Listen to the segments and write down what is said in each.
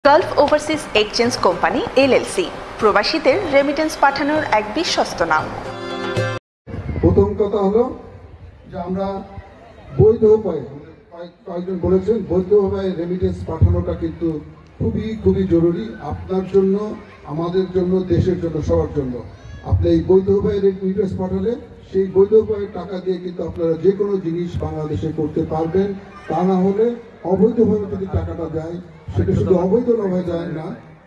Gulf overseas exchange company LLC প্রবাসীদের remittance পাঠানোর এক বিশ্বস্ত নাম। প্রথম কথা হলো যে আমরা বৈধ উপায়ে, কয়েকজন বলেছেন বৈধ উপায়ে রেমিটেন্স পাঠানোটা কিন্তু খুবই জরুরি, আপনার জন্য, আমাদের জন্য, দেশের জন্য, সবার জন্য। আপনি এই বৈধ উপায়ে রেমিটেন্স পাঠালে সেই বৈধ উপায়ে টাকা দিয়ে কিন্তু আপনারা যে কোনো জিনিস বাংলাদেশে করতে পারবেন। তা না হলে অবৈধভাবে যদি টাকাটা যায়, সেটা শুধু অবৈধ নয় যায় না,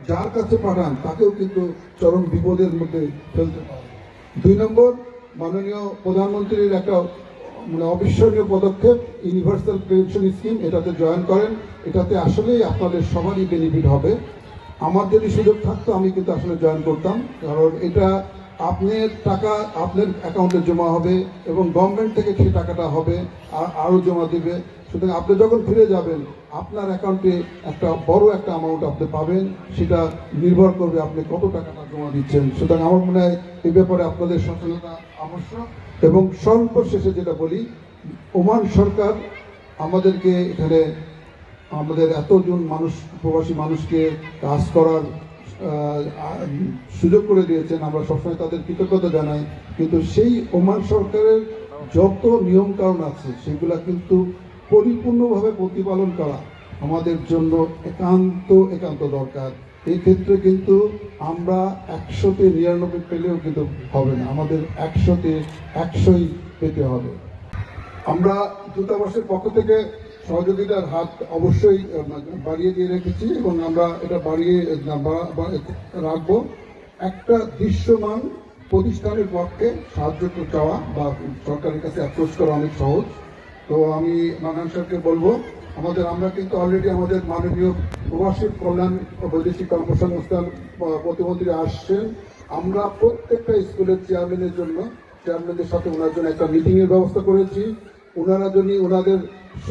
যার কাছে পাঠান তাকেও কিন্তু চরম বিপদের মধ্যে ফেলতে পারে। 2 নম্বর, মাননীয় প্রধানমন্ত্রীর একটা অবিস্মরণীয় পদক্ষেপ ইউনিভার্সাল পেনশন স্কিম, এটাতে জয়েন করেন। এটাতে আসলেই আপনাদের সবারই বেনিফিট হবে। আমার যদি সুযোগ থাকতো আমি কিন্তু আসলে জয়েন করতাম, কারণ এটা আপনার টাকা আপনার অ্যাকাউন্টে জমা হবে এবং গভর্নমেন্ট থেকে সেই টাকাটা হবে আর আরও জমা দেবে। সুতরাং আপনি যখন ফিরে যাবেন আপনার অ্যাকাউন্টে একটা বড় একটা অ্যামাউন্ট আপনি পাবেন, সেটা নির্ভর করবে আপনি কত টাকাটা জমা দিচ্ছেন। সুতরাং আমার মনে হয় এই ব্যাপারে আপনাদের সচেতনতা আবশ্যক। এবং সর্বশেষে যেটা বলি, ওমান সরকার আমাদেরকে এখানে আমাদের এতজন মানুষ, প্রবাসী মানুষকে কাজ করার সুযোগ করে দিয়েছেন, আমরা সবসময় তাদের কৃতজ্ঞতা জানাই। কিন্তু সেই ওমান সরকারের যত নিয়ম কানুন আছে সেগুলা কিন্তু পরিপূর্ণভাবে প্রতিপালন করা আমাদের জন্য একান্ত দরকার। এই ক্ষেত্রে কিন্তু আমরা 100তে 99 পেলেও কিন্তু হবে না, আমাদের 100তে 100ই পেতে হবে। আমরা দূতাবাসের পক্ষ থেকে সহযোগিতার হাত অবশ্যই বাড়িয়ে দিয়ে রেখেছি এবং আমরা এটা বাড়িয়ে রাখবো। একটা দৃশ্যমান প্রতিষ্ঠানের পক্ষে সাহায্য চাওয়া বা সরকারের কাছে অ্যাপ্রোচ করা অনেক সহজ। তো আমি মাননীয় স্যারকে বলবো, আমরা কিন্তু অলরেডি আমাদের মাননীয় প্রবাসী কল্যাণ ও বৈদেশিক কর্মসংস্থান প্রতিমন্ত্রী আসছেন। আমরা প্রত্যেকটা স্কুলের চেয়ারম্যানদের সাথে ওনার জন্য একটা মিটিংয়ের ব্যবস্থা করেছি। ওনারা যদি ওনাদের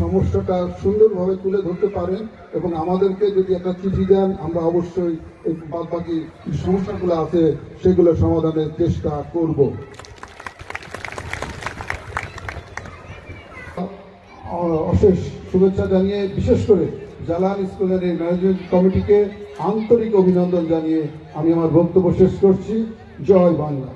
সমস্যাটা সুন্দরভাবে তুলে ধরতে পারেন এবং আমাদেরকে যদি একটা চিঠি দেন, আমরা অবশ্যই এই বাদবাকি সমস্যাগুলো আছে সেগুলো সমাধানের চেষ্টা করব। অশেষ শুভেচ্ছা জানিয়ে, বিশেষ করে জালাল স্কুলের এই ম্যানেজমেন্ট কমিটিকে আন্তরিক অভিনন্দন জানিয়ে আমি আমার বক্তব্য শেষ করছি। জয় বাংলা।